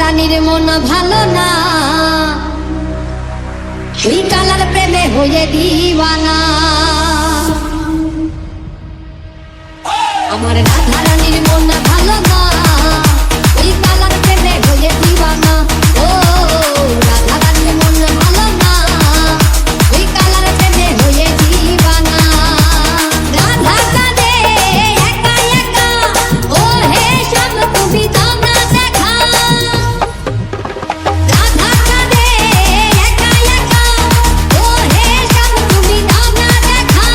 রানীর মন ভালো না, ওই কালার প্রেমে হয়ে দিওয়ানা। আমার রাধা রানীর মন ভালো না, ওই কালার প্রেমে হয়ে দিওয়ানা। ও রাধা রানীর মন ভালো না, ওই কালার প্রেমে হয়ে দিওয়ানা। রাধা কাঁদে একা একা, ও হে শ্যাম তুমি দাও না দেখা। রাধা কাঁদে একা একা, ও হে শ্যাম তুমি দাও না দেখা।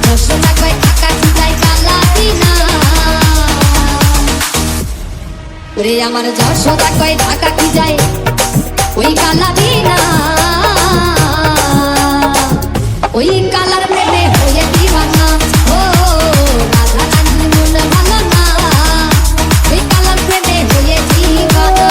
যশোদা কয় কাকা চিতাই কালাবি না, ওরে আমার যশোদা কয় ঢাকা কি যায় ওই কালাবি না। ওই কালার প্রেমে হয়ে দিওয়ানা। ও রাধা রানীর মন ভালো না, ওই কালার প্রেমে হয়ে দিওয়ানা।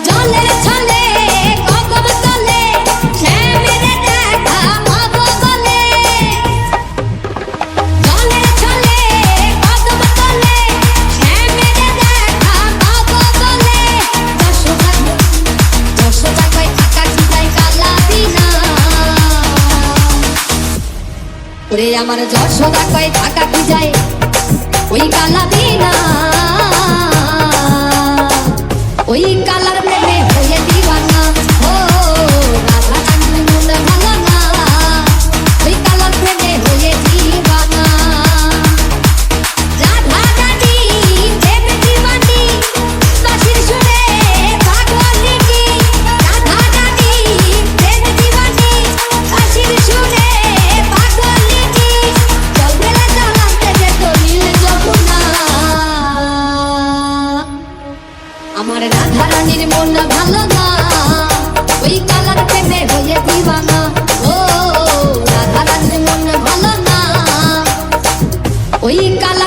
জলের ছলে কদম তলে, শ্যামের দেখা পাবো বলে। জলের ছলে কদম তলে, শ্যামের দেখা পাবো বলে। যশোদা কয় কাকা চিতাই কালাবি না, ওরে আমার যশোদা কয় ঢাকা কি যায় ওই কালাবি না। ওই কালার